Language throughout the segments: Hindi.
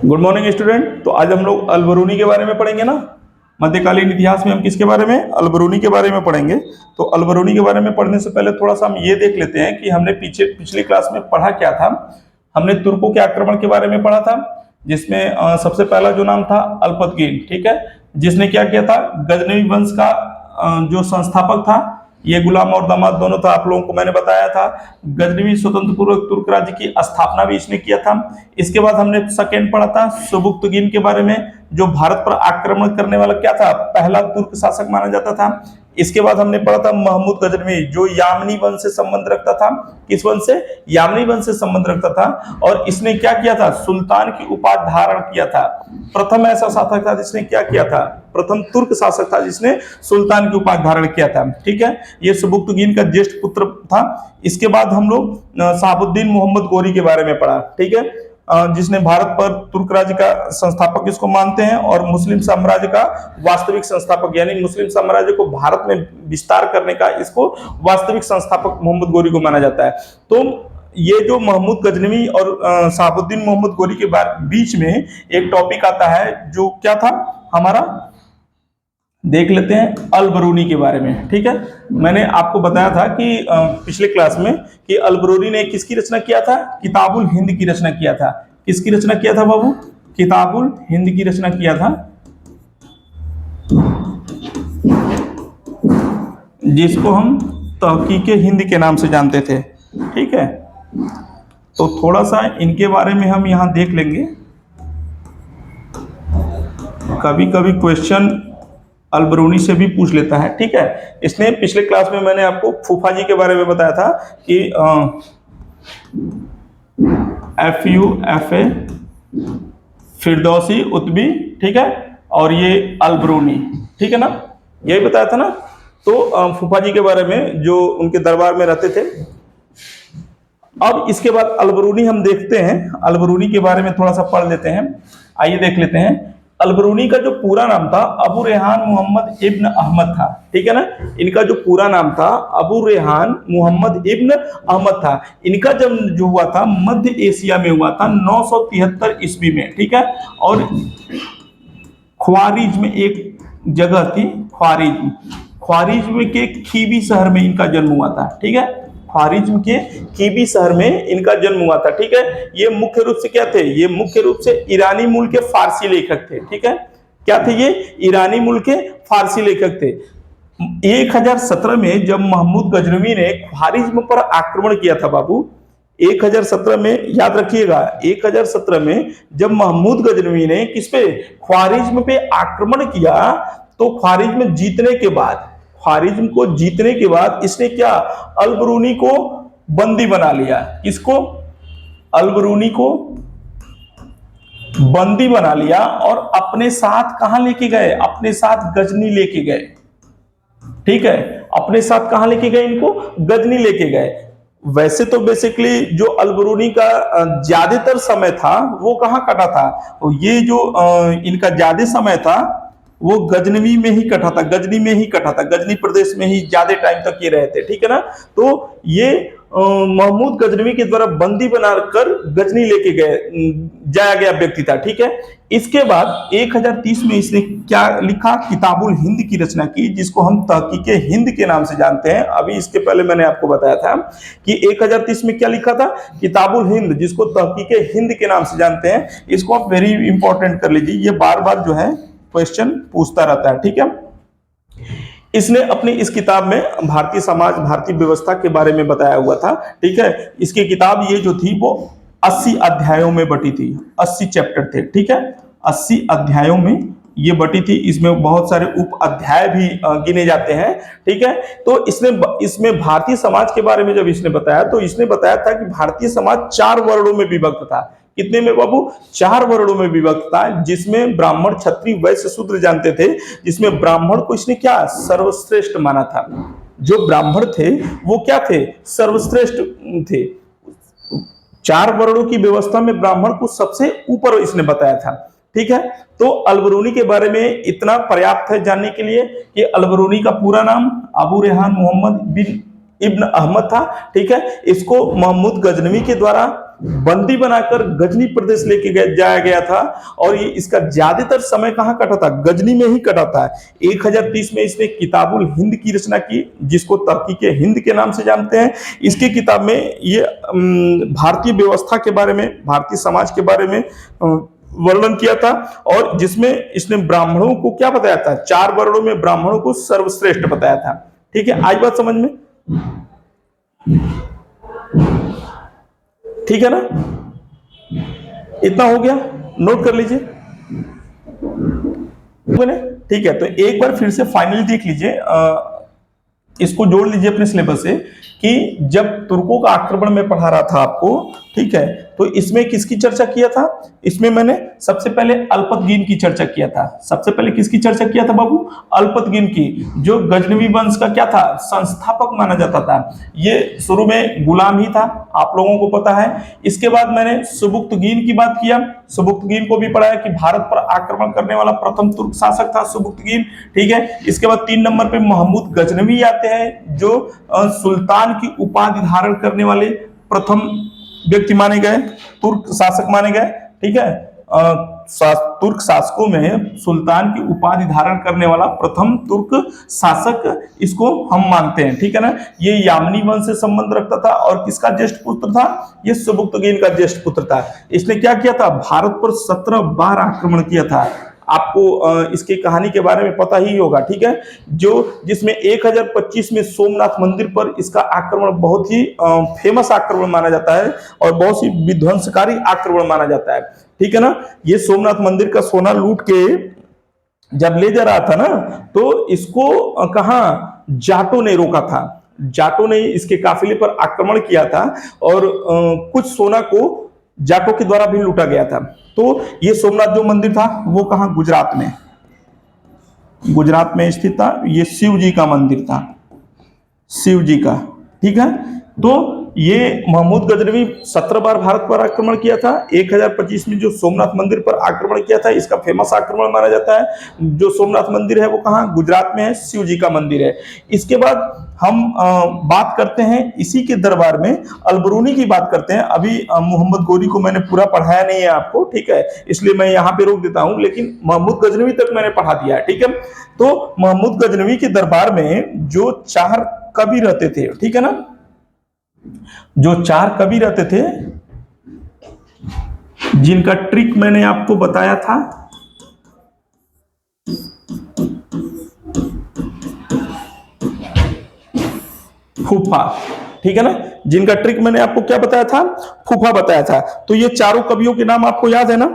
Good morning student. तो आज हम लोग अल-बरूनी के बारे में पढ़ेंगे ना। मध्यकालीन इतिहास में हम किसके बारे में, अल-बरूनी के बारे में पढ़ेंगे। तो अल-बरूनी के बारे में पढ़ने से पहले थोड़ा सा हम ये देख लेते हैं कि हमने पिछली क्लास में पढ़ा क्या था। हमने तुर्कों के आक्रमण के बारे में पढ़ा था, जिसमें सबसे पहला जो नाम था अल्पतगीन, ठीक है, जिसने क्या किया था, गजनवी वंश का जो संस्थापक था, ये गुलाम और दामाद दोनों था, आप लोगों को मैंने बताया था। गजनवी स्वतंत्र पूर्व तुर्क राज्य की स्थापना भी इसने किया था। इसके बाद हमने सेकेंड पढ़ा था सुबुक्तगीन के बारे में, जो भारत पर आक्रमण करने वाला क्या था, पहला तुर्क शासक माना जाता था। इसके बाद हमने पढ़ा था महमूद गजनवी, जो यामनी वंश से संबंध रखता था। किस वंश से? यामनी वंश से संबंध रखता था। और इसने क्या किया था, सुल्तान की उपाधि धारण किया था। प्रथम ऐसा शासक था जिसने क्या किया था, प्रथम तुर्क शासक था जिसने सुल्तान की उपाधि धारण किया था, ठीक है। ये सुबुक्तगीन का ज्येष्ठ पुत्र था। इसके बाद हम लोग शहाबुद्दीन मोहम्मद गोरी के बारे में पढ़ा, ठीक है, जिसने भारत पर तुर्क राज्य का संस्थापक इसको मानते हैं, और मुस्लिम साम्राज्य का वास्तविक संस्थापक, यानी मुस्लिम साम्राज्य को भारत में विस्तार करने का इसको वास्तविक संस्थापक मोहम्मद गोरी को माना जाता है। तो ये जो महमूद गजनवी और शहाबुद्दीन मोहम्मद गोरी के बीच में एक टॉपिक आता है, जो क्या था हमारा, देख लेते हैं अल-बरूनी के बारे में, ठीक है। मैंने आपको बताया था कि पिछले क्लास में कि अल-बरूनी ने किसकी रचना किया था, किताबुल हिंद की रचना किया था। किसकी रचना किया था बाबू? किताबुल हिंद की रचना किया था, जिसको हम तहकीके हिंद के नाम से जानते थे, ठीक है। तो थोड़ा सा इनके बारे में हम यहां देख लेंगे। कभी कभी क्वेश्चन अल-बरूनी से भी पूछ लेता है, ठीक है। इसने पिछले क्लास में मैंने आपको फूफा जी के बारे में बताया था कि FUFA फिरदौसी उतबी, ठीक है, और ये अल-बरूनी, ठीक है ना, यही बताया था ना। तो फूफा जी के बारे में जो उनके दरबार में रहते थे। अब इसके बाद अल-बरूनी हम देखते हैं, अल-बरूनी के बारे में थोड़ा सा पढ़ लेते हैं। आइए देख लेते हैं। अल-बरूनी का जो पूरा नाम था अबू रेहान मोहम्मद इब्न अहमद था, ठीक है ना। इनका जो पूरा नाम था अबू रेहान मोहम्मद इब्न अहमद था। इनका जन्म जो हुआ था मध्य एशिया में हुआ था 973 ईस्वी में, ठीक है। और ख्वारिज में एक जगह थी, ख्वारिज्म के खीवी शहर में इनका जन्म हुआ था, ठीक है। ख्वारिज्म के खीवी शहर में इनका जन्म हुआ था, ठीक है। ये मुख्य रूप से क्या थे, ये मुख्य रूप से ईरानी मूल के फारसी लेखक थे, ठीक है। क्या थे ये? ईरानी मूल के फारसी लेखक थे। 1017 में जब महमूद गजनवी ने ख्वारिज्म पर आक्रमण किया था बाबू, 1017 में, याद रखिएगा, 1017 में जब महमूद गजनवी ने किस पे, ख्वारिज्म पे आक्रमण किया, तो ख्वारिज्म जीतने के बाद, ख्वारिज्म को जीतने के बाद इसने क्या, अल-बरूनी को बंदी बना लिया। किसको? अल-बरूनी को बंदी बना लिया और अपने साथ कहां लेके गए, अपने साथ गजनी लेके गए, ठीक है। अपने साथ कहां लेके गए इनको? गजनी लेके गए। वैसे तो बेसिकली जो अल-बरूनी का ज्यादातर समय था वो कहां कटा था, ये जो इनका ज्यादा समय था वो गजनवी में ही कटा था, गजनी में ही कटा था, गजनी प्रदेश में ही ज्यादा टाइम तक ये रहे थे, ठीक है ना। तो ये महमूद गजनवी के द्वारा बंदी बनाकर गजनी लेके जाया गया व्यक्ति था, ठीक है। इसके बाद 1030 में इसने क्या लिखा, किताबुल हिंद की रचना की, जिसको हम तहकीके हिंद के नाम से जानते हैं। अभी इसके पहले मैंने आपको बताया था कि 1030 में क्या लिखा था, किताबुल हिंद, जिसको तहकीके हिंद के नाम से जानते हैं। इसको आप वेरी इंपॉर्टेंट कर लीजिए, ये बार बार जो है क्वेश्चन पूछता रहता है, ठीक है। इसने अपनी इस किताब में भारतीय समाज, भारतीय व्यवस्था के बारे में बताया हुआ था, ठीक है। इसकी किताब ये जो थी वो 80 अध्यायों में बटी थी, 80 चैप्टर थे, ठीक है, 80 अध्यायों में ये बटी थी। इसमें बहुत सारे उप अध्याय भी गिने जाते हैं, ठीक है। तो इसमें भारतीय समाज के बारे में जब इसने बताया, तो इसने बताया था कि भारतीय समाज 4 वर्णों में विभक्त था। कितने में बाबू? 4 वर्णों में विभक्त था, जिसमें ब्राह्मण, क्षत्रिय, वैश्य, शूद्र जानते थे। जिसमें ब्राह्मण को इसने क्या, सर्वश्रेष्ठ माना था। जो ब्राह्मण थे वो क्या थे, सर्वश्रेष्ठ थे। 4 वर्णों की व्यवस्था में ब्राह्मण को सबसे ऊपर इसने बताया था, ठीक है। तो अल-बरूनी के बारे में इतना पर्याप्त है जानने के लिए कि अल-बरूनी का पूरा नाम अबू रेहान मोहम्मद बिन इब्न अहमद था, ठीक है। इसको महमूद गजनवी के द्वारा बंदी बनाकर गजनी प्रदेश लेके जाया गया था। और ये इसका ज्यादातर समय कहाँ कटा था, गजनी में ही कटा था। 1030 में इसने किताबुल हिंद की रचना की, जिसको तहकीके हिंद के नाम से जानते हैं। इसकी किताब में ये भारतीय व्यवस्था के बारे में, भारतीय समाज के बारे में वर्णन किया था, और जिसमें इसने ब्राह्मणों को क्या बताया था, 4 वर्णों में ब्राह्मणों को सर्वश्रेष्ठ बताया था। ठीक है, आज बात समझ में, ठीक है ना, इतना हो गया, नोट कर लीजिए। ठीक है, तो एक बार फिर से फाइनली देख लीजिए, इसको जोड़ लीजिए अपने सिलेबस से, कि जब तुर्कों का आक्रमण में पढ़ा रहा था आपको, ठीक है, तो इसमें किसकी चर्चा किया था, इसमें मैंने सबसे पहले अल्पतगीन की चर्चा किया था। सबसे पहले किसकी चर्चा किया था बाबू, अल्पतगीन की, जो गजनवी वंश का क्या था, संस्थापक माना जाता था। ये शुरू में गुलाम ही था, आप लोगों को पता है। इसके बाद मैंने सुबुक्तगीन की बात किया, सुबुक्तगीन को भी पढ़ाया कि भारत पर आक्रमण करने वाला प्रथम तुर्क शासक था सुबुक्तगीन। ठीक है, इसके बाद 3 नंबर पे महमूद गजनवी आते हैं, जो सुल्तान की उपाधि धारण करने वाले प्रथम व्यक्ति माने गए, तुर्क शासक माने गए। ठीक है, तुर्क शासकों में सुल्तान की उपाधि धारण करने वाला प्रथम तुर्क शासक इसको हम मानते हैं। ठीक है ना, ये यामनी वंश से संबंध रखता था, और किसका ज्येष्ठ पुत्र था, ये सुबुक्तगीन का ज्येष्ठ पुत्र था। इसने क्या किया था, भारत पर 17 बार आक्रमण किया था। आपको इसकी कहानी के बारे में पता ही होगा। ठीक है, जिसमें 1025 में सोमनाथ मंदिर पर इसका आक्रमण बहुत ही फेमस आक्रमण माना जाता है, और बहुत ही विध्वंसकारी आक्रमण माना जाता है। ठीक है ना, ये सोमनाथ मंदिर का सोना लूट के जब ले जा रहा था ना, तो इसको कहाँ जाटों ने रोका था। जाटों ने इसके काफिले पर आक्रमण किया था, और कुछ सोना को जाटों के द्वारा भी लूटा गया था। तो ये सोमनाथ जो मंदिर था वो कहाँ, गुजरात में, गुजरात में स्थित था। ये शिव जी का मंदिर था, शिव जी का। ठीक है, तो ये महमूद गजनवी 17 बार भारत पर आक्रमण किया था। 1025 में जो सोमनाथ मंदिर पर आक्रमण किया था, इसका फेमस आक्रमण माना जाता है। जो सोमनाथ मंदिर है वो कहाँ, गुजरात में है, शिव जी का मंदिर है। इसके बाद हम बात करते हैं इसी के दरबार में अलबरूनी की बात करते हैं। अभी मोहम्मद गोरी को मैंने पूरा पढ़ाया नहीं है आपको, ठीक है, इसलिए मैं यहाँ पे रोक देता हूँ, लेकिन महमूद गजनवी तक मैंने पढ़ा दिया है। ठीक है, तो महमूद गजनवी के दरबार में जो 4 कवि रहते थे, ठीक है ना, जो 4 कवि रहते थे, जिनका ट्रिक मैंने आपको बताया था, फूफा। ठीक है ना, जिनका ट्रिक मैंने आपको क्या बताया था, फूफा बताया था। तो ये चारों कवियों के नाम आपको याद है ना,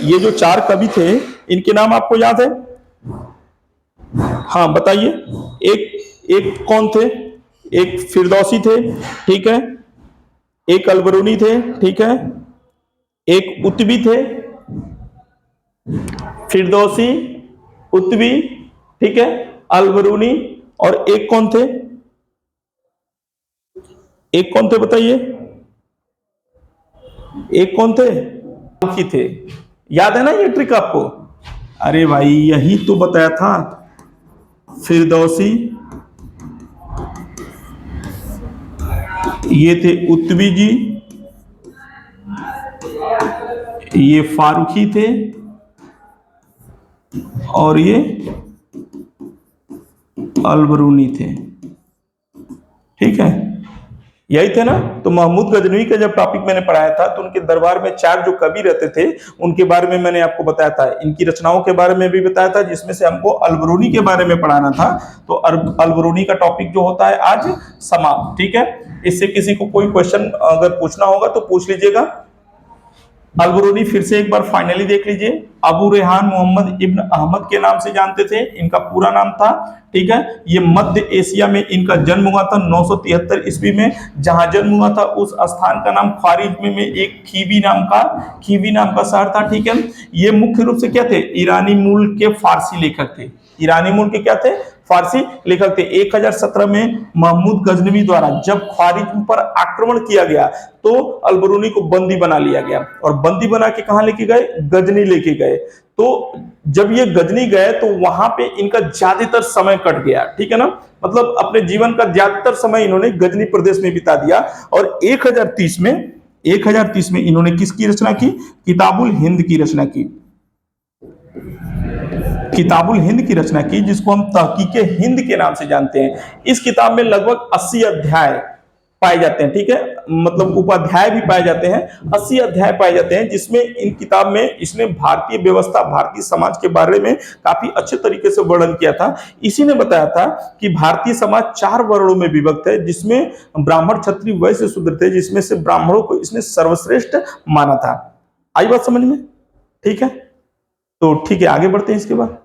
ये जो 4 कवि थे इनके नाम आपको याद है, हाँ बताइए। एक कौन थे, एक फिरदौसी थे, ठीक है, एक अलबरूनी थे, ठीक है, एक उत्बी थे, फिरदौसी, उत्बी, ठीक है, अलबरूनी, और एक कौन थे, एक कौन थे बताइए, एक कौन थे, फारूकी थे। याद है ना ये ट्रिक आपको, अरे भाई यही तो बताया था, फिरदौसी, ये थे उत्बी जी, ये फारूकी थे, और ये अलबरूनी थे। ठीक है, यही थे ना। तो महमूद गजनवी का जब टॉपिक मैंने पढ़ाया था, तो उनके दरबार में 4 जो कवि रहते थे उनके बारे में मैंने आपको बताया था, इनकी रचनाओं के बारे में भी बताया था, जिसमें से हमको अलबरूनी के बारे में पढ़ाना था। तो अलबरूनी का टॉपिक जो होता है आज समाप्त। ठीक है, इससे किसी को कोई क्वेश्चन अगर पूछना होगा तो पूछ लीजिएगा। अलबरूनी फिर से एक बार फाइनली देख लीजिए, अबू रेहान मोहम्मद इब्न अहमद के नाम से जानते थे, इनका पूरा नाम था। ठीक है, ये मध्य एशिया में इनका जन्म हुआ था 973 ईस्वी में। जहां जन्म हुआ था उस स्थान का नाम ख्वारिज में एक खीवी नाम का शहर था। ठीक है, ये मुख्य रूप से क्या थे, ईरानी मूल के फारसी लेखक थे। ईरानी मूल के क्या थे, फारसी लेखक थे। 1017 में महमूद गजनवी द्वारा जब ख्वारिज पर आक्रमण किया गया तो अलबरूनी को बंदी बना लिया गया, और बंदी बना के कहां लेके गए, गजनी लेके गए। तो जब ये गजनी गए तो वहां पे इनका ज्यादातर समय कट गया। ठीक है ना, मतलब अपने जीवन का ज्यादातर समय इन्होंने गजनी प्रदेश में बिता दिया। और 1030 में 1030 में इन्होंने किसकी रचना की? किताबुल हिंद की रचना की। किताबुल हिंद की रचना की, जिसको हम तहकीके हिंद के नाम से जानते हैं। इस किताब में लगभग 80 अध्याय पाए जाते हैं, ठीक है, मतलब उपाध्याय भी पाए जाते हैं, 80 अध्याय पाए जाते हैं, जिसमें इन किताब में इसने भारतीय व्यवस्था, भारतीय समाज के बारे में काफी अच्छे तरीके से वर्णन किया था। इसी ने बताया था कि भारतीय समाज 4 वर्णों में विभक्त है, जिसमें ब्राह्मण, क्षत्रिय, वैश्य, शूद्र थे, जिसमें से ब्राह्मणों को इसने सर्वश्रेष्ठ माना था। आई बात समझ में? ठीक है, तो ठीक है, आगे बढ़ते हैं इसके बाद।